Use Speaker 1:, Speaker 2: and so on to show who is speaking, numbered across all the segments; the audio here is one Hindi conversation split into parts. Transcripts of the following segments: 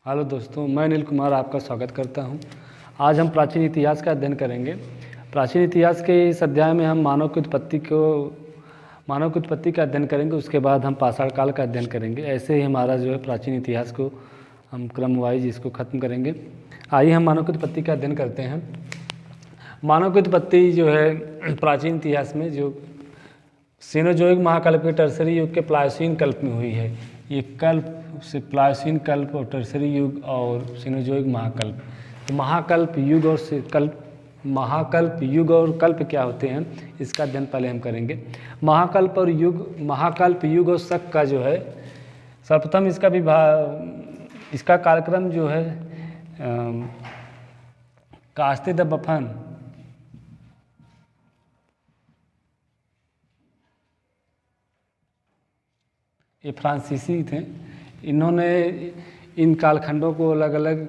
Speaker 1: हेलो दोस्तों, मैं अनिल कुमार आपका स्वागत करता हूं। आज हम प्राचीन इतिहास का अध्ययन करेंगे। प्राचीन इतिहास के इस अध्याय में हम मानव की उत्पत्ति का अध्ययन करेंगे। उसके बाद हम पाषाण काल का अध्ययन करेंगे। ऐसे ही हमारा जो है प्राचीन इतिहास को हम क्रम वाइज इसको ख़त्म करेंगे। आइए हम मानव की उत्पत्ति का अध्ययन करते हैं। मानव की उत्पत्ति जो है प्राचीन इतिहास में जो सीनोजोइक महाकल्प के टर्सरी युग के प्लायोसीन कल्प में हुई है। ये कल्प से प्लायोसीन कल्प और टर्सरी युग और सीनोजोइक महाकल्प, तो महाकल्प युग और कल्प क्या होते हैं, इसका अध्ययन पहले हम करेंगे। महाकल्प युग और शक का जो है सर्वप्रथम इसका कार्यक्रम जो है कास्ते द बफन ये फ्रांसीसी थे। इन्होंने इन कालखंडों को अलग अलग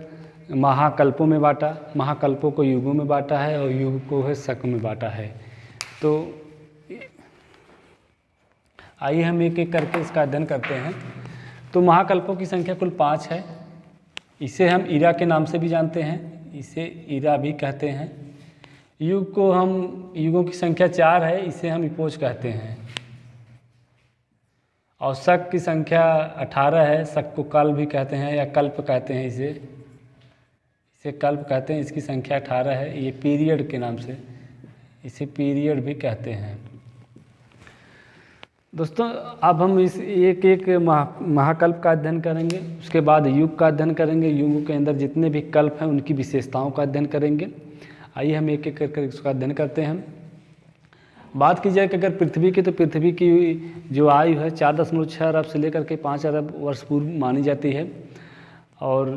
Speaker 1: महाकल्पों में बांटा, महाकल्पों को युगों में बांटा है और युग को है शक में बांटा है। तो आइए हम एक एक करके इसका अध्ययन करते हैं। तो महाकल्पों की संख्या कुल 5 है। इसे हम ईरा के नाम से भी जानते हैं, इसे ईरा भी कहते हैं। युगों की संख्या 4 है, इसे हम इपोज कहते हैं। और शक की संख्या 18 है। शक को कल्प भी कहते हैं या कल्प कहते हैं, इसे कल्प कहते हैं। इसकी संख्या 18 है। ये पीरियड के नाम से इसे पीरियड भी कहते हैं। दोस्तों, अब हम इस एक एक महाकल्प का अध्ययन करेंगे। उसके बाद युग का अध्ययन करेंगे। युगों के अंदर जितने भी कल्प हैं उनकी विशेषताओं का अध्ययन करेंगे। आइए हम एक एक करके इसका अध्ययन करते हैं। बात की जाए कि अगर पृथ्वी की, तो पृथ्वी की जो आयु है 4.6 अरब से लेकर के 5 अरब वर्ष पूर्व मानी जाती है। और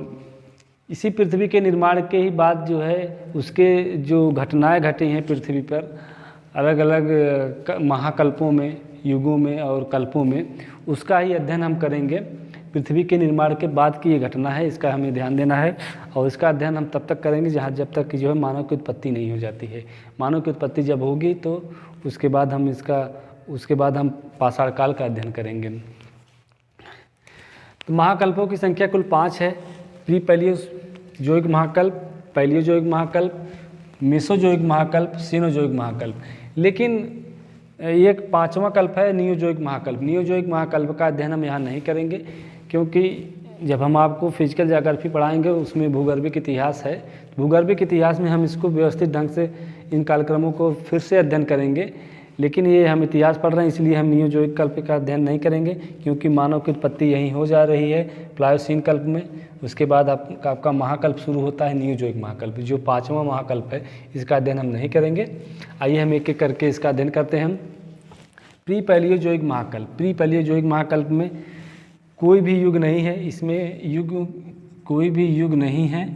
Speaker 1: इसी पृथ्वी के निर्माण के ही बाद जो है उसके जो घटनाएं घटी हैं पृथ्वी पर अलग अलग महाकल्पों में, युगों में और कल्पों में, उसका ही अध्ययन हम करेंगे। पृथ्वी के निर्माण के बाद की ये घटना है, इसका हमें ध्यान देना है। और इसका अध्ययन हम तब तक करेंगे जब तक कि जो है मानव की उत्पत्ति नहीं हो जाती है। मानव की उत्पत्ति जब होगी तो उसके बाद हम पाषाण काल का अध्ययन करेंगे। तो महाकल्पों की संख्या कुल 5 है। प्री पैलियोजोइक महाकल्प, पैलियोजोइक महाकल्प, मेसोजोइक महाकल्प, सीनोजोइक महाकल्प। लेकिन एक 5वां कल्प है नियोजोइक महाकल्प। नियोजोइक महाकल्प का अध्ययन हम यहाँ नहीं करेंगे, क्योंकि जब हम आपको फिजिकल ज्योग्राफी पढ़ाएंगे उसमें भूगर्भिक इतिहास है। भूगर्भिक इतिहास में हम इसको व्यवस्थित ढंग से इन कालक्रमों को फिर से अध्ययन करेंगे। लेकिन ये हम इतिहास पढ़ रहे हैं, इसलिए हम नियोजोइक कल्प का अध्ययन नहीं करेंगे, क्योंकि मानव की उत्पत्ति यहीं हो जा रही है प्लायोसीन कल्प में। उसके बाद आपका महाकल्प शुरू होता है नियोजोइक महाकल्प, जो 5वां महाकल्प है। इसका अध्ययन हम नहीं करेंगे। आइए हम एक एक करके इसका अध्ययन करते हैं। प्री पैलियोजोइक महाकल्प। प्री पैलियोजोइक महाकल्प में कोई भी युग नहीं है, इसमें कोई भी युग नहीं है,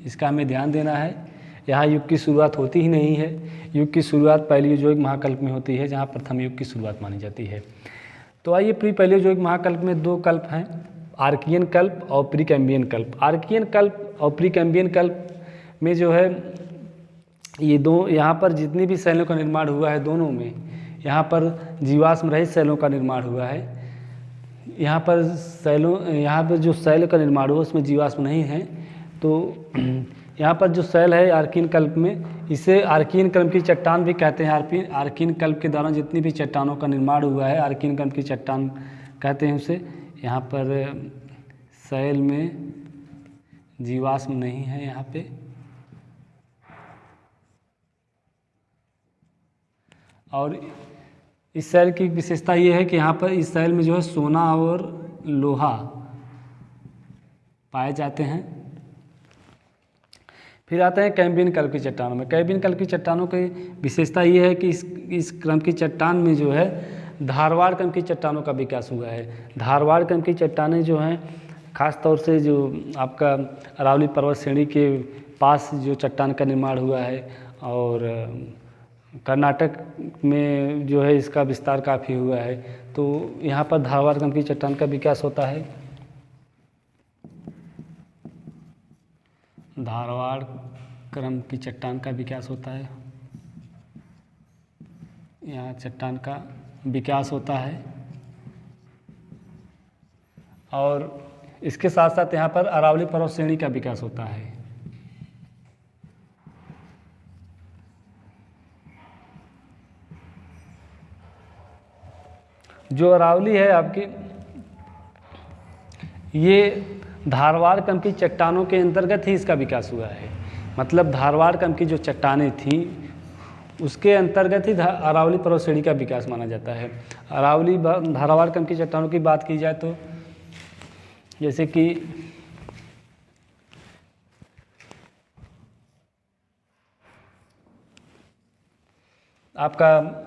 Speaker 1: इसका हमें ध्यान देना है। यहाँ युग की शुरुआत होती ही नहीं है। युग की शुरुआत पैलियोजोइक महाकल्प में होती है, जहाँ प्रथम युग की शुरुआत मानी जाती है। तो आइए, प्री पैलियोजोइक महाकल्प में 2 कल्प हैं, आर्कियन कल्प और प्रीकैम्बियन कल्प। आर्कियन कल्प और प्रीकैम्बियन कल्प में जो है ये यहाँ पर जितनी भी शैलों का निर्माण हुआ है, दोनों में यहाँ पर जीवाश्म रहित शैलों का निर्माण हुआ है। यहाँ पर जो शैल का निर्माण हुआ उसमें जीवाश्म नहीं है। तो यहाँ पर जो शैल है आर्कियन कल्प में, इसे आर्कियन कल्प की चट्टान भी कहते हैं। आर्कियन कल्प के दौरान जितनी भी चट्टानों का निर्माण हुआ है, आर्कियन कल्प की चट्टान कहते हैं उसे। यहाँ पर शैल में जीवाश्म नहीं है यहाँ पे। और इस शैल की विशेषता ये है कि यहाँ पर इस शैल में जो है सोना और लोहा पाए जाते हैं। फिर आते हैं कैम्बियन कल्प की चट्टानों में। कैम्बियन कल्प की चट्टानों की विशेषता ये है कि इस क्रम की चट्टान में जो है धारवाड़ क्रम की चट्टानों का विकास हुआ है। धारवाड़ क्रम की चट्टानें जो हैं खास तौर से जो आपका अरावली पर्वत श्रेणी के पास जो चट्टान का निर्माण हुआ है, और कर्नाटक में जो है इसका विस्तार काफ़ी हुआ है। तो यहाँ पर धारवाड़ क्रम की चट्टान का विकास होता है। धारवाड़ क्रम की चट्टान का विकास होता है, यहाँ चट्टान का विकास होता है। और इसके साथ साथ यहाँ पर अरावली पर्वत श्रेणी का विकास होता है। जो अरावली है आपकी, ये धारवाड़ क्रम की चट्टानों के अंतर्गत ही इसका विकास हुआ है। मतलब धारवाड़ क्रम की जो चट्टानें थीं उसके अंतर्गत ही अरावली पर्वत श्रेणी का विकास माना जाता है। अरावली धारवाड़ क्रम की चट्टानों की बात की जाए तो जैसे कि आपका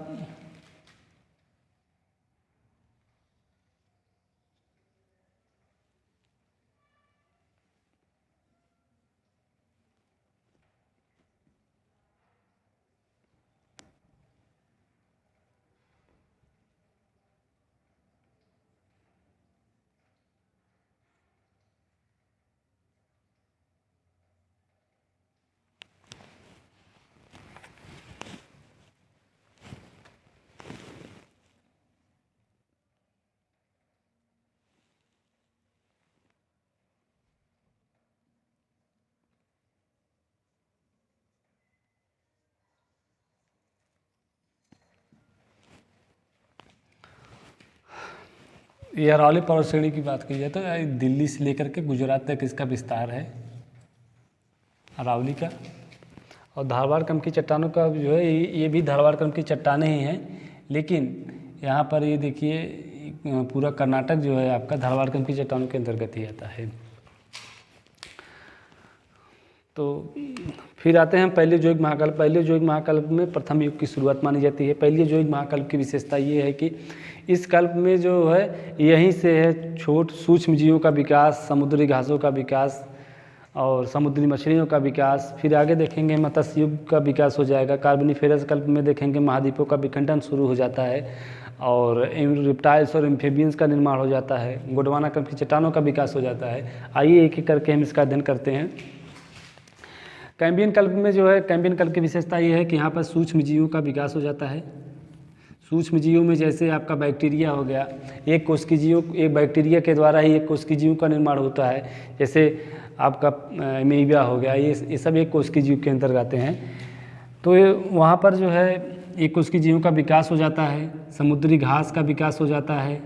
Speaker 1: ये अरावली पर्वत श्रेणी की बात की जाए तो दिल्ली से लेकर के गुजरात तक इसका विस्तार है अरावली का। और धारवाड़ क्रम की चट्टानों का जो है ये भी धारवाड़ क्रम की चट्टानें ही हैं, लेकिन यहाँ पर ये देखिए पूरा कर्नाटक जो है आपका धारवाड़ क्रम की चट्टानों के अंतर्गत ही आता है। तो फिर आते हैं पैलियोजोइक महाकल्प। पैलियोजोइक महाकल्प में प्रथम युग की शुरुआत मानी जाती है। पैलियोजोइक महाकल्प की विशेषता ये है कि इस कल्प में जो है यहीं से है छोट सूक्ष्म जीवों का विकास, समुद्री घासों का विकास और समुद्री मछलियों का विकास। फिर आगे देखेंगे मत्स्य युग का विकास हो जाएगा। कार्बोनिफेरस कल्प में देखेंगे महाद्वीपों का विखंडन शुरू हो जाता है और रिप्टाइल्स और एम्फीबियंस का निर्माण हो जाता है। गोंडवाना कल्प की चट्टानों का विकास हो जाता है। आइए एक एक करके हम इसका अध्ययन करते हैं। कैम्बियन कल्प में जो है, कैम्बियन कल्प की विशेषता ये है कि यहाँ पर सूक्ष्म जीवों का विकास हो जाता है। सूक्ष्म जीवों में जैसे आपका बैक्टीरिया हो गया, एक कोशिकीय जीव, एक बैक्टीरिया के द्वारा ही एक कोशिकीय जीव का निर्माण होता है। जैसे आपका अमीबा हो गया, ये सब एक कोशिकीय जीव के अंतर्गत आते हैं। तो वहाँ पर जो है एक कोशिकीय जीवों का विकास हो जाता है, समुद्री घास का विकास हो जाता है।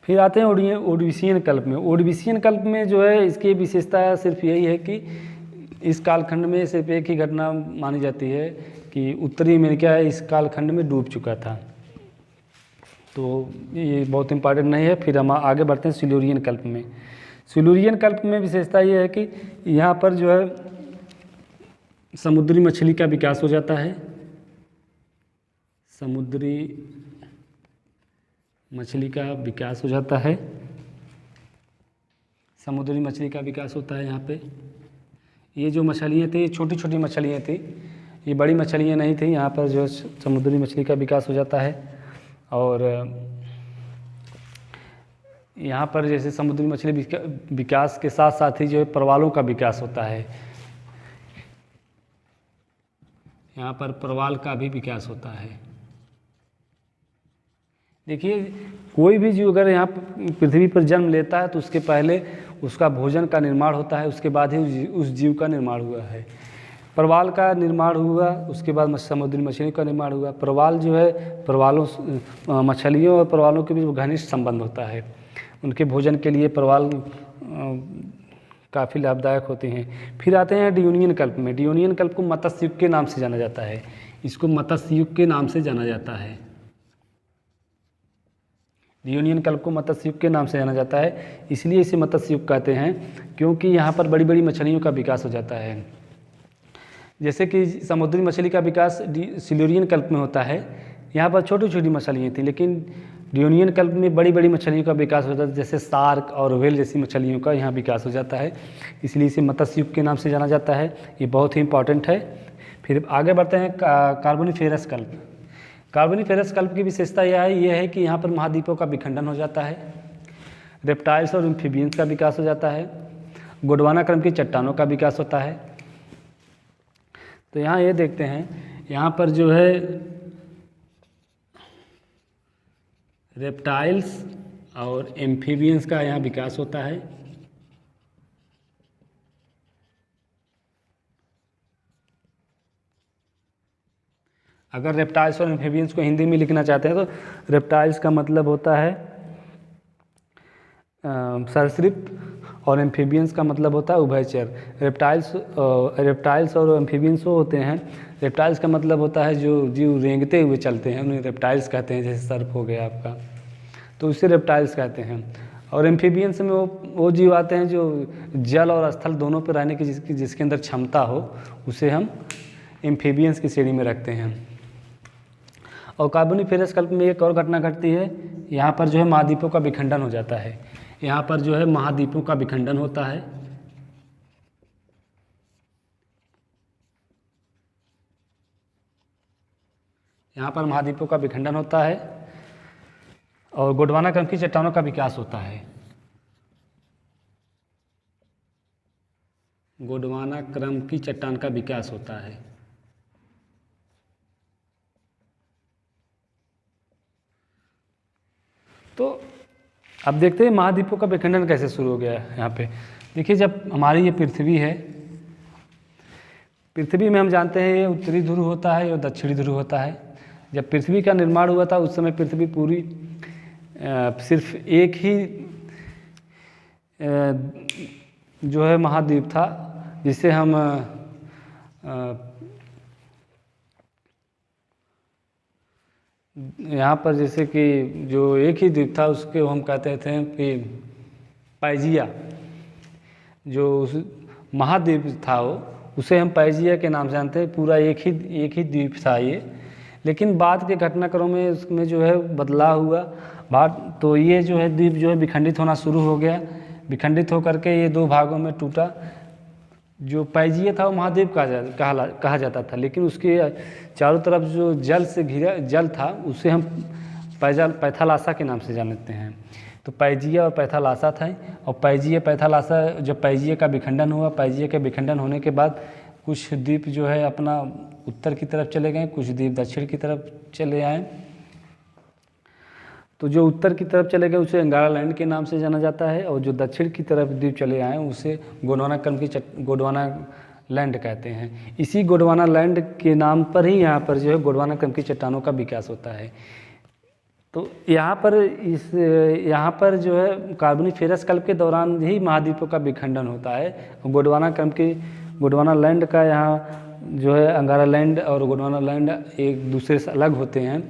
Speaker 1: फिर आते हैं ओडविशियन कल्प में। ओडविशियन कल्प में जो है इसकी विशेषता सिर्फ यही है कि इस कालखंड में सिर्फ एक ही घटना मानी जाती है कि उत्तरी अमेरिका इस कालखंड में डूब चुका था। तो ये बहुत इम्पॉर्टेंट नहीं है। फिर हम आगे बढ़ते हैं सिल्यूरियन कल्प में। सिल्यूरियन कल्प में विशेषता ये है कि यहाँ पर जो है समुद्री मछली का विकास हो जाता है। समुद्री मछली का विकास हो जाता है। समुद्री मछली का विकास होता है यहाँ पे। ये जो मछलियाँ थी, छोटी छोटी मछलियाँ थी, ये बड़ी मछलियाँ नहीं थी। यहाँ पर जो समुद्री मछली का विकास हो जाता है। और यहाँ पर जैसे समुद्री मछली विकास के साथ साथ ही जो है प्रवालों का विकास होता है। यहाँ पर प्रवाल का भी विकास होता है। देखिए कोई भी जीव अगर यहाँ पृथ्वी पर जन्म लेता है तो उसके पहले उसका भोजन का निर्माण होता है, उसके बाद ही उस जीव का निर्माण हुआ है। प्रवाल का निर्माण हुआ, उसके बाद समुद्री मछलियों का निर्माण हुआ। प्रवाल जो है, प्रवालों मछलियों और प्रवालों के बीच घनिष्ठ संबंध होता है। उनके भोजन के लिए प्रवाल काफ़ी लाभदायक होते हैं। फिर आते हैं डियोनियन कल्प में। डियोनियन कल्प को मत्स्य युग के नाम से जाना जाता है। इसको मत्स्य युग के नाम से जाना जाता है। डियोनियन कल्प को मत्स्य युग के नाम से जाना जाता है। इसलिए इसे मत्स्य युग कहते हैं क्योंकि यहाँ पर बड़ी बड़ी मछलियों का विकास हो जाता है। जैसे कि समुद्री मछली का विकास सिल्यूरियन कल्प में होता है। यहाँ पर छोटी छोटी मछलियाँ थी, लेकिन डियोनियन कल्प में बड़ी बड़ी मछलियों का विकास होता है। जैसे शार्क और व्हेल जैसी मछलियों का यहाँ विकास हो जाता है। इसलिए इसे मत्स्य युग के नाम से जाना जाता है। ये बहुत ही इंपॉर्टेंट है। फिर आगे बढ़ते हैं कार्बोनिफेरस कल्प। कार्बोनिफेरस कल्प की विशेषता यह है कि यहाँ पर महाद्वीपों का विखंडन हो जाता है। रेप्टाइल्स और एम्फीबियंस का विकास हो जाता है। गोंडवाना क्रम की चट्टानों का विकास होता है। तो यहाँ ये देखते हैं, यहाँ पर जो है रेप्टाइल्स और एम्फीबियंस का यहाँ विकास होता है। अगर रेप्टाइल्स और एम्फीबियंस को हिंदी में लिखना चाहते हैं तो रेप्टाइल्स का मतलब होता है सरीसृप और एम्फीबियंस का मतलब होता है उभयचर। रेप्टाइल्स और एम्फीबियंस वो होते हैं, रेप्टाइल्स का मतलब होता है जो जीव रेंगते हुए चलते हैं, उन्हें रेप्टाइल्स कहते हैं। जैसे सर्प हो गया आपका, तो उसे रेप्टाइल्स कहते हैं। और एम्फीबियंस में वो जीव आते हैं जो जल और स्थल दोनों पर रहने की जिसके अंदर क्षमता हो, उसे हम एम्फीबियंस की श्रेणी में रखते हैं। और कार्बोनिफेरस कल्प में एक और घटना घटती है, यहाँ पर जो है महाद्वीपों का विखंडन हो जाता है। यहाँ पर जो है महाद्वीपों का विखंडन होता है। यहाँ पर महाद्वीपों का विखंडन होता है और गोंडवाना क्रम की चट्टानों का विकास होता है। गोंडवाना क्रम की चट्टान का विकास होता है। तो अब देखते हैं महाद्वीपों का विखंडन कैसे शुरू हो गया है। यहाँ पे देखिए, जब हमारी ये पृथ्वी है, पृथ्वी में हम जानते हैं ये उत्तरी ध्रुव होता है और दक्षिणी ध्रुव होता है। जब पृथ्वी का निर्माण हुआ था उस समय पृथ्वी पूरी सिर्फ एक ही जो है महाद्वीप था, जिसे हम यहाँ पर जैसे कि जो एक ही द्वीप था उसके हम कहते थे कि पैजिया, जो उस महाद्वीप था वो, उसे हम पैजिया के नाम से जानते हैं। पूरा एक ही द्वीप था ये, लेकिन बाद के घटनाक्रम में उसमें जो है बदलाव हुआ तो ये जो है द्वीप जो है विखंडित होना शुरू हो गया। विखंडित होकर के ये दो भागों में टूटा। जो पैजिया था वो महाद्वीप कहा जाता था, लेकिन उसके चारों तरफ जो जल से घिरा जल था उसे हम पैथालासा के नाम से जानते हैं। तो पैजिया और पैथालासा था। और पैथालासा जब पैजिया का विखंडन हुआ, पैजिया के विखंडन होने के बाद कुछ द्वीप जो है अपना उत्तर की तरफ चले गए, कुछ द्वीप दक्षिण की तरफ चले आए। तो जो उत्तर की तरफ चले गए उसे अंगारा लैंड के नाम से जाना जाता है, और जो दक्षिण की तरफ द्वीप चले आए उसे गोंडवाना क्रम की गोंडवाना लैंड कहते हैं। इसी गोंडवाना लैंड के नाम पर ही यहाँ पर जो है गोंडवाना क्रम की चट्टानों का विकास होता है। तो यहाँ पर जो है कार्बोनिफेरस कल्प के दौरान ही महाद्वीपों का विखंडन होता है। गोंडवाना क्रम की गोंडवाना लैंड का यहाँ जो है अंगारा लैंड और गोंडवाना लैंड एक दूसरे से अलग होते हैं।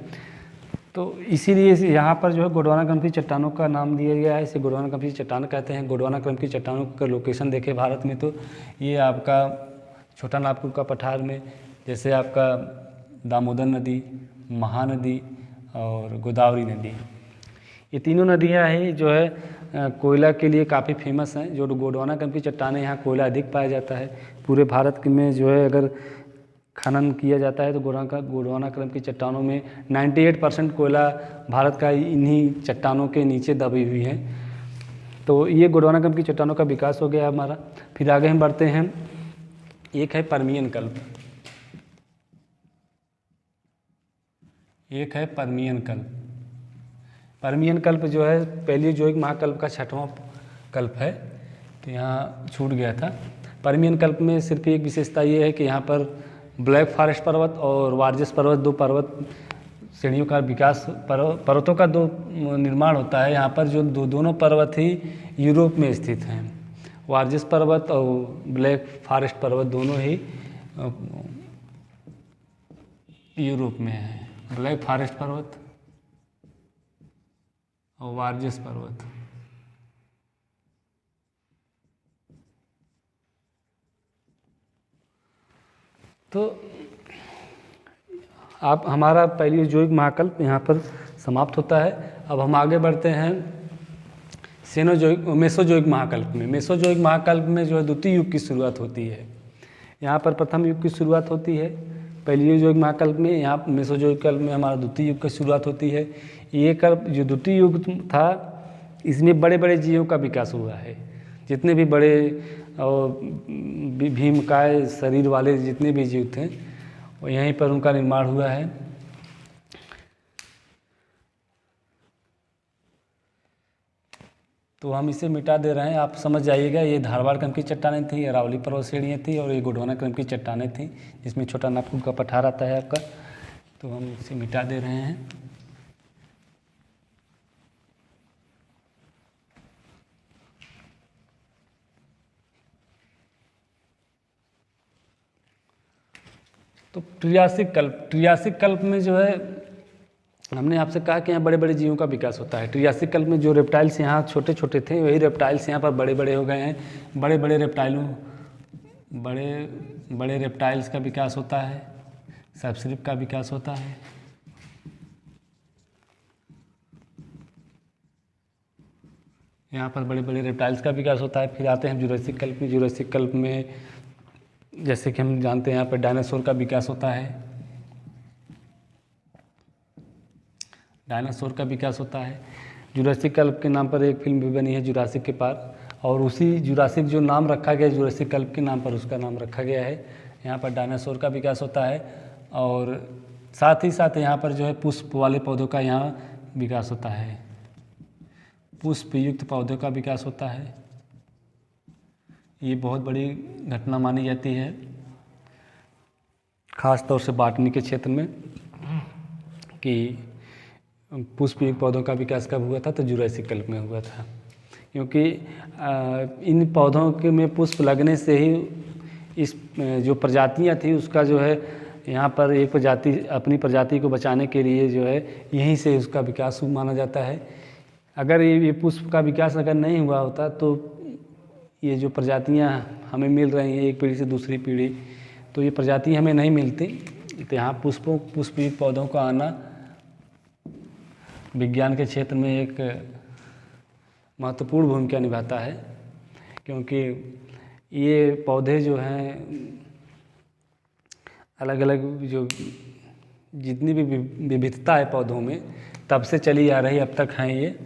Speaker 1: तो इसीलिए यहाँ पर जो है गोंडवाना क्रम की चट्टानों का नाम दिया गया है। इसे गोंडवाना क्रम की चट्टान कहते हैं। गोंडवाना क्रम की चट्टानों का लोकेशन देखें भारत में, तो ये आपका छोटा नागपुर का पठार में, जैसे आपका दामोदर नदी, महानदी और गोदावरी नदी, ये तीनों नदियाँ हैं जो है कोयला के लिए काफ़ी फेमस हैं। जो गोंडवाना क्रम की चट्टानें, यहाँ कोयला अधिक पाया जाता है। पूरे भारत में जो है अगर खनन किया जाता है तो गोंडवाना क्रम की चट्टानों में 98% कोयला भारत का इन्हीं चट्टानों के नीचे दबी हुई है। तो ये गोंडवाना क्रम की चट्टानों का विकास हो गया हमारा। फिर आगे हम बढ़ते हैं। एक है पर्मियन कल्प, एक है पर्मियन कल्प। पर्मियन कल्प जो है पैलियोजोइक महाकल्प का 6वां कल्प है, तो यहाँ छूट गया था। पर्मियन कल्प में सिर्फ एक विशेषता ये है कि यहाँ पर ब्लैक फॉरेस्ट पर्वत और वारजेस पर्वत, दो पर्वत श्रेणियों का विकास, पर्वतों का दो निर्माण होता है। यहाँ पर जो दोनों पर्वत ही यूरोप में स्थित हैं। वारजेस पर्वत और ब्लैक फॉरेस्ट पर्वत दोनों ही यूरोप में है। ब्लैक फॉरेस्ट पर्वत और वारजेस पर्वत। तो आप हमारा पैलियोजोइक महाकल्प यहाँ पर समाप्त होता है। अब हम आगे बढ़ते हैं मेसोजोइक महाकल्प में। मेसोजोइक महाकल्प में जो है द्वितीय युग की शुरुआत होती है। यहाँ पर प्रथम युग की शुरुआत होती है पैलियोजोइक महाकल्प में, यहाँ मेसोजोइक कल्प में हमारा द्वितीय युग की शुरुआत होती है। ये कल्प जो द्वितीय युग था, इसमें बड़े बड़े जीवों का विकास हुआ है। जितने भी बड़े और भीमकाय शरीर वाले जितने भी जीव थे वो यहीं पर उनका निर्माण हुआ है। तो हम इसे मिटा दे रहे हैं। आप समझ जाइएगा, ये धारवाड़ क्रम की चट्टानें थी, अरावली पर्वत श्रेणियाँ थी और ये गोंडवाना क्रम की चट्टानें थी, जिसमें छोटा नागपुर का पठार आता है आपका। तो हम इसे मिटा दे रहे हैं। तो ट्रियासिक कल्प में जो है हमने आपसे कहा कि यहाँ बड़े बड़े जीवों का विकास होता है। ट्रियासिक कल्प में जो रेप्टाइल्स यहाँ छोटे छोटे थे, वही रेप्टाइल्स यहाँ पर बड़े बड़े हो गए हैं। बड़े रेप्टाइल्स का विकास होता है, सरीसृप का विकास होता है। यहाँ पर बड़े बड़े रेप्टाइल्स का विकास होता है। फिर आते हैं जुरासिक कल्प में। जुरासिक कल्प में जैसे कि हम जानते हैं यहाँ पर डायनासोर का विकास होता है। डायनासोर का विकास होता है। जुरासिक कल्प के नाम पर एक फिल्म भी बनी है, जुरासिक के पार, और उसी जुरासिक जो नाम रखा गया जुरासिक कल्प के नाम पर उसका नाम रखा गया है। यहाँ पर डायनासोर का विकास होता है और साथ ही साथ यहाँ पर जो है पुष्प वाले पौधों का यहाँ विकास होता है। पुष्प युक्त पौधों का विकास होता है। ये बहुत बड़ी घटना मानी जाती है, खास तौर से बॉटनी के क्षेत्र में, कि पुष्प युक्त पौधों का विकास कब हुआ था, तो जुरासिक कल्प में हुआ था। क्योंकि इन पौधों के में पुष्प लगने से ही इस जो प्रजातियां थी उसका जो है यहाँ पर एक प्रजाति अपनी प्रजाति को बचाने के लिए जो है यहीं से उसका विकास माना जाता है। अगर ये पुष्प का विकास अगर नहीं हुआ होता तो ये जो प्रजातियाँ हमें मिल रही हैं एक पीढ़ी से दूसरी पीढ़ी, तो ये प्रजाति हमें नहीं मिलती। तो यहाँ पुष्पयुक्त पौधों का आना विज्ञान के क्षेत्र में एक महत्वपूर्ण भूमिका निभाता है, क्योंकि ये पौधे जो हैं अलग अलग जो जितनी भी विविधता है पौधों में तब से चली आ रही अब तक हैं ये।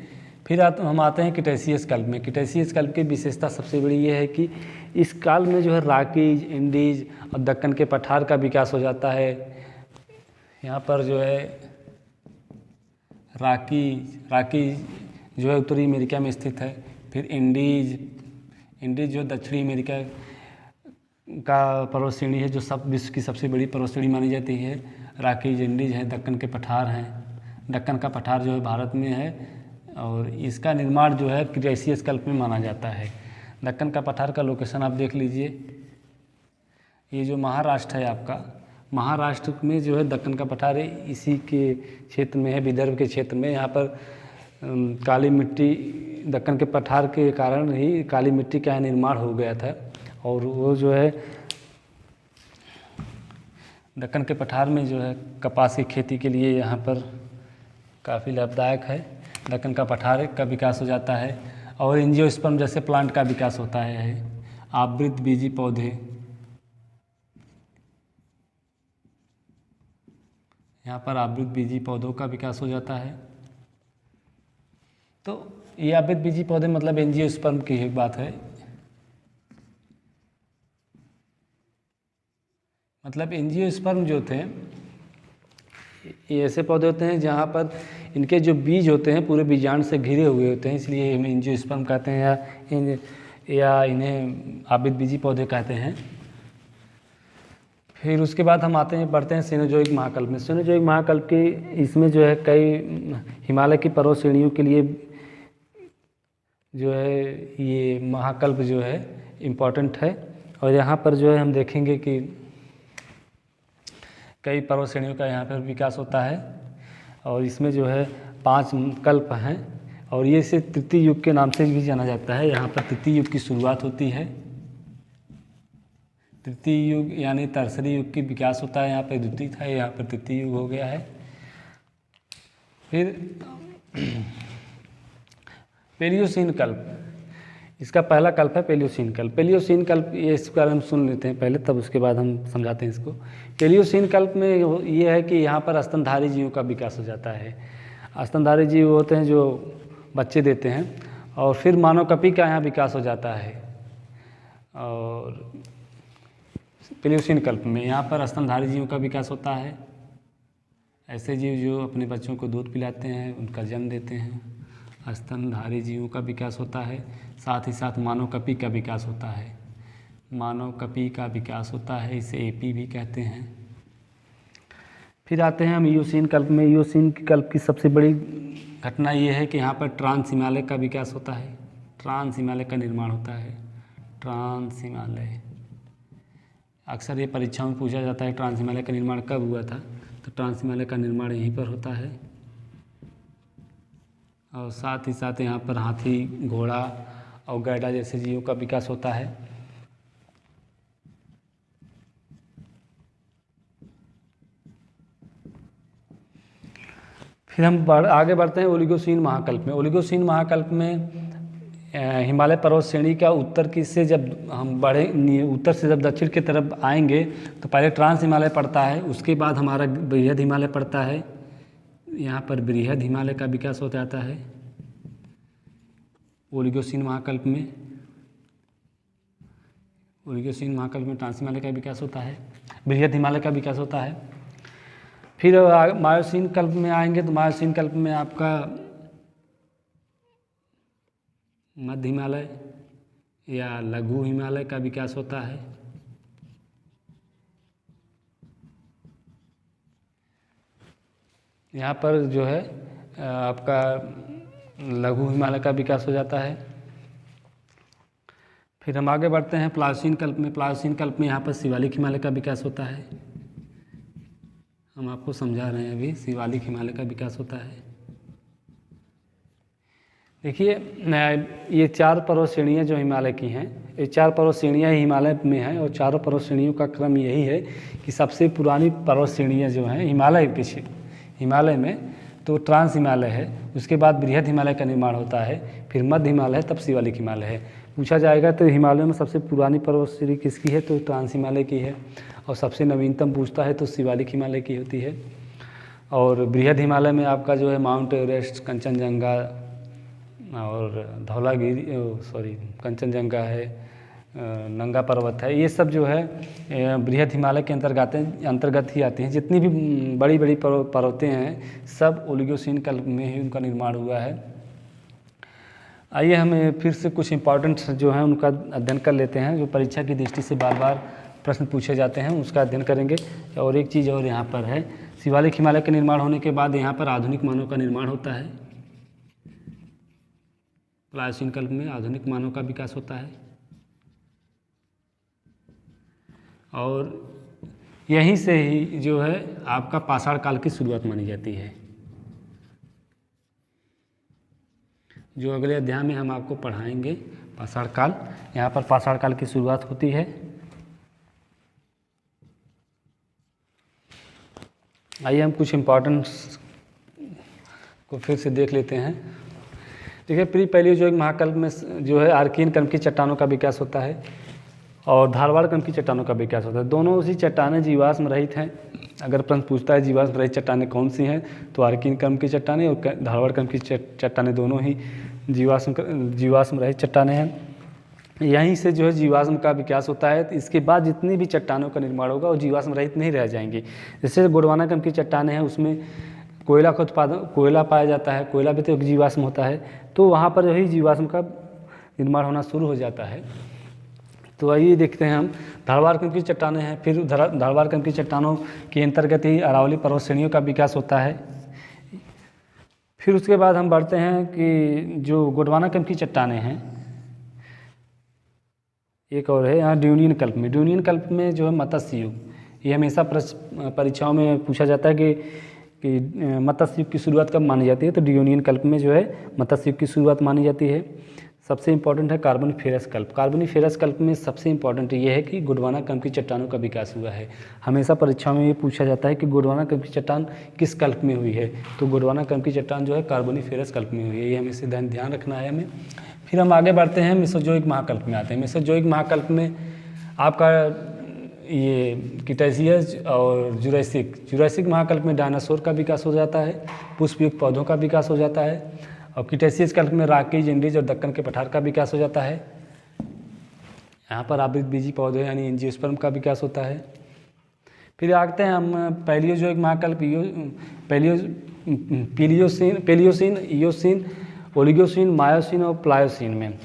Speaker 1: फिर हम आते हैं क्रिटेशियस कल्प में। क्रिटेशियस कल्प की विशेषता सबसे बड़ी ये है कि इस काल में जो है रॉकीज, इंडीज और दक्कन के पठार का विकास हो जाता है। यहाँ पर जो है रॉकीज जो है उत्तरी अमेरिका में स्थित है। फिर इंडीज जो दक्षिणी अमेरिका का पर्वत श्रेणी है, जो विश्व की सबसे बड़ी पर्वत श्रेणी मानी जाती है। रॉकीज, इंडीज है, दक्कन के पठार हैं। दक्कन का पठार जो है भारत में है और इसका निर्माण जो है क्रिटेशियस कल्प में माना जाता है। दक्कन का पठार का लोकेशन आप देख लीजिए, ये जो महाराष्ट्र है आपका, महाराष्ट्र में जो है दक्कन का पठार है, इसी के क्षेत्र में है, विदर्भ के क्षेत्र में। यहाँ पर काली मिट्टी, दक्कन के पठार के कारण ही काली मिट्टी का निर्माण हो गया था और वो जो है दक्कन के पठार में जो है कपास की खेती के लिए यहाँ पर काफ़ी लाभदायक है। दक्कन का पठार का विकास हो जाता है और एंजियोस्पर्म जैसे प्लांट का विकास होता है। आवृत बीजी पौधे, यहाँ पर आवृत बीजी पौधों का विकास हो जाता है। तो ये आवृत बीजी पौधे मतलब एंजियोस्पर्म की एक बात है। मतलब एंजियोस्पर्म जो थे ये ऐसे पौधे होते हैं जहाँ पर इनके जो बीज होते हैं पूरे बीजांड से घिरे हुए होते हैं, इसलिए हम एंजियोस्पर्म कहते हैं या इन्हें आवृत बीजी पौधे कहते हैं। फिर उसके बाद हम आते हैं बढ़ते हैं सेनोजोइक महाकल्प में। सेनोजोइक महाकल्प की इसमें जो है कई हिमालय की पर्वत श्रेणियों के लिए जो है ये महाकल्प जो है इम्पॉर्टेंट है। और यहाँ पर जो है हम देखेंगे कि कई पर्वत श्रेणियों का यहाँ पर विकास होता है और इसमें जो है 5 कल्प हैं और ये इसे तृतीय युग के नाम से भी जाना जाता है। यहाँ पर तृतीय युग की शुरुआत होती है। तृतीय युग यानी तरसरी युग की विकास होता है। यहाँ पर द्वितीय था, यहाँ पर तृतीय युग हो गया है। फिर पेलियोसीन कल्प, इसका पहला कल्प है पेलियोसीन कल्प। पेलियोसीन कल्प ये इसके बारे में सुन लेते हैं पहले, तब उसके बाद हम समझाते हैं इसको। पेलियोसीन कल्प में ये है कि यहाँ पर स्तनधारी जीवों का विकास हो जाता है। स्तनधारी जीव होते हैं जो बच्चे देते हैं और फिर मानव कपी का यहाँ विकास हो जाता है। और पेलियोसीन कल्प में यहाँ पर स्तनधारी जीवों का विकास होता है। ऐसे जीव जो अपने बच्चों को दूध पिलाते हैं, उनका जन्म देते हैं स्तनधारी जीवों का विकास होता है, साथ ही साथ मानव कपी का विकास होता है। मानव कपी का विकास होता है, इसे एपी भी कहते हैं। फिर आते हैं हम इयोसीन कल्प में। इयोसीन कल्प की सबसे बड़ी घटना ये है कि यहाँ पर ट्रांस हिमालय का विकास होता है, ट्रांस हिमालय का निर्माण होता है। ट्रांस हिमालय अक्सर ये परीक्षाओं में पूछा जाता है, ट्रांस हिमालय का निर्माण कब हुआ था, तो ट्रांस हिमालय का निर्माण यहीं पर होता है। और साथ ही साथ यहाँ पर हाथी, घोड़ा और गैंडा जैसे जीवों का विकास होता है। फिर हम आगे बढ़ते हैं ओलिगोसीन महाकल्प में। ओलिगोसीन महाकल्प में हिमालय पर्वत श्रेणी का उत्तर की से जब हम बढ़े, उत्तर से जब दक्षिण की तरफ आएंगे तो पहले ट्रांस हिमालय पड़ता है, उसके बाद हमारा बृहद हिमालय पड़ता है। यहाँ पर बृहद हिमालय का विकास हो जाता है ओलिगोसीन महाकल्प में। ओलिगोसीन महाकल्प में ट्रांस हिमालय का विकास होता है, बृहद हिमालय का विकास होता है। फिर मायोसीन कल्प में आएंगे तो मायोसीन कल्प में आपका मध्य हिमालय या लघु हिमालय का विकास होता है। यहाँ पर जो है आपका लघु हिमालय का विकास हो जाता है। फिर हम आगे बढ़ते हैं प्लायोसीन कल्प में। प्लायोसीन कल्प में यहाँ पर शिवालिक हिमालय का विकास होता है। हम आपको समझा रहे हैं अभी, शिवालिक हिमालय का विकास होता है। देखिए ये 4 पर्वत श्रेणियाँ जो हिमालय की हैं, ये 4 पर्वत श्रेणियाँ हिमालय में हैं और चारों पर्वत श्रेणियों का क्रम यही है कि सबसे पुरानी पर्वत श्रेणियाँ जो हैं हिमालय में तो ट्रांस हिमालय है, उसके बाद बृहद हिमालय का निर्माण होता है, फिर मध्य हिमालय है, तब शिवालिक हिमालय है। पूछा जाएगा तो हिमालय में सबसे पुरानी पर्वत श्रेणी किसकी है, तो ट्रांस हिमालय की है। और सबसे नवीनतम पूछता है तो शिवालिक हिमालय की होती है। और बृहद हिमालय में आपका जो है माउंट एवरेस्ट, कंचनजंगा और धौलागिरी कंचनजंगा है, नंगा पर्वत है, ये सब जो है बृहद हिमालय के अंतर्गत ही आते हैं। जितनी भी बड़ी बड़ी पर्वतें हैं सब ओलिगोसीन कल्प में ही उनका निर्माण हुआ है। आइए हम फिर से कुछ इंपॉर्टेंट जो हैं उनका अध्ययन कर लेते हैं, जो परीक्षा की दृष्टि से बार बार प्रश्न पूछे जाते हैं, उसका अध्ययन करेंगे। और एक चीज़ और यहाँ पर है, शिवालिक हिमालय के निर्माण होने के बाद यहाँ पर आधुनिक मानव का निर्माण होता है। प्लायोसीन कल्प में आधुनिक मानव का विकास होता है और यहीं से ही जो है आपका पाषाण काल की शुरुआत मानी जाती है। जो अगले अध्याय में हम आपको पढ़ाएंगे पाषाण काल, यहाँ पर पाषाण काल की शुरुआत होती है। आइए हम कुछ इम्पॉर्टेंट्स को फिर से देख लेते हैं। देखिए प्री पैलियोजोइक महाकल्प में जो है आर्कियन क्रम की चट्टानों का विकास होता है और धारवाड़ क्रम की चट्टानों का विकास होता है। दोनों उसी चट्टानें जीवाश्म रहित हैं। अगर प्रश्न पूछता है जीवाश्म रहित चट्टानें कौन सी हैं, तो आर्कियन क्रम की चट्टानें और धारवाड़ क्रम की चट्टानें दोनों ही जीवाश्म रहित चट्टानें हैं। यहीं से जो है जीवाश्म का विकास होता है। तो इसके बाद जितनी भी चट्टानों का निर्माण होगा वो जीवाश्म रहित नहीं रह जाएंगी। जैसे गोंडवाना क्रम की चट्टानें हैं, उसमें कोयला का उत्पादन, कोयला पाया जाता है, कोयला भी तो एक जीवाश्म होता है, तो वहाँ पर ही जीवाश्म का निर्माण होना शुरू हो जाता है। तो आइए देखते हैं हम धारवाड़ क्रम की चट्टानें हैं। फिर धारवाड़ क्रम की चट्टानों के अंतर्गत ही अरावली पर्वत श्रेणियों का विकास होता है। फिर उसके बाद हम बढ़ते हैं कि जो गोंडवाना क्रम की चट्टानें हैं, एक और है यहाँ ड्यूनियन कल्प में। ड्यूनियन कल्प में जो है मत्स्य युग, ये हमेशा परीक्षाओं में पूछा जाता है कि मत्स्य युग की शुरुआत कब मानी जाती है, तो ड्यूनियन कल्प में जो है मत्स्य युग की शुरुआत मानी जाती है। सबसे इंपॉर्टेंट है कार्बोनिफेरस कल्प। कार्बोनिफेरस कल्प में सबसे इंपॉर्टेंट ये है कि गोंडवाना क्रम की चट्टानों का विकास हुआ है। हमेशा परीक्षाओं में ये पूछा जाता है कि गोंडवाना क्रम की चट्टान किस कल्प में हुई है, तो गोंडवाना क्रम की चट्टान जो है कार्बोनिफेरस कल्प में हुई है। ये हमें से ध्यान रखना है हमें। फिर हम आगे बढ़ते हैं मेसोजोइक महाकल्प में आते हैं। मेसोजोइक महाकल्प में आपका ये क्रिटेशियस और जुरासिक महाकल्प में डायनासोर का विकास हो जाता है, पुष्पयुक्त पौधों का विकास हो जाता है। और क्रिटेशियस कल्प में रॉकीज, इंडीज और दक्कन के पठार का विकास हो जाता है। यहाँ पर आवृतबीजी पौधे यानी एंजियोस्पर्म का विकास होता है। फिर आते हैं हम पैलियोजोइक महाकल्प, पेलियोसीन, इयोसीन ओलिगोसीन, मायोसीन और प्लायोसीन में।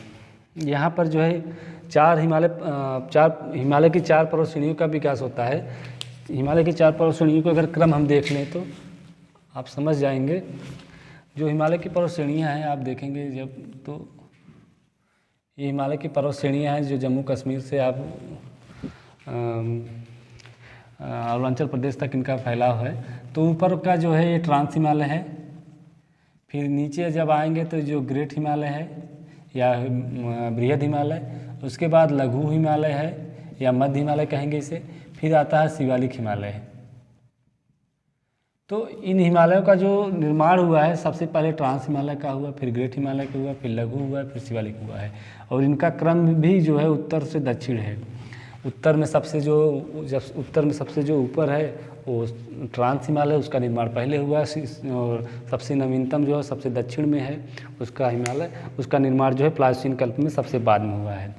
Speaker 1: यहाँ पर जो है चार हिमालय की 4 पर्वत श्रेणियों का विकास होता है। हिमालय की 4 पर्वत श्रेणियों को अगर क्रम हम देख लें तो आप समझ जाएंगे। जो हिमालय की पर्वत श्रेणियाँ हैं आप देखेंगे जब, तो ये हिमालय की पर्वत श्रेणियाँ हैं जो जम्मू कश्मीर से आप अरुणाचल प्रदेश तक इनका फैलाव है। तो ऊपर का जो है ये ट्रांस हिमालय है, फिर नीचे जब आएंगे तो जो ग्रेट हिमालय है या बृहद हिमालय, उसके बाद लघु हिमालय है या मध्य हिमालय कहेंगे इसे, फिर आता है शिवालिक हिमालय। तो इन हिमालयों का जो निर्माण हुआ है सबसे पहले ट्रांस हिमालय का हुआ, फिर ग्रेट हिमालय का हुआ, फिर लघु हुआ, फिर शिवालिक हुआ है। और इनका क्रम भी जो है उत्तर से दक्षिण है। उत्तर में सबसे जो ऊपर है वो ट्रांस हिमालय, उसका निर्माण पहले हुआ, और सबसे नवीनतम जो है सबसे दक्षिण में है उसका हिमालय, उसका निर्माण जो है प्लायोसीन कल्प में सबसे बाद में हुआ है।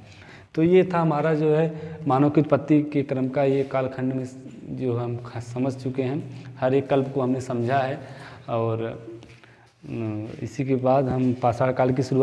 Speaker 1: तो ये था हमारा जो है मानव की उत्पत्ति के क्रम का ये कालखंड में जो हम समझ चुके हैं। हर एक कल्प को हमने समझा है और इसी के बाद हम पाषाण काल की शुरुआत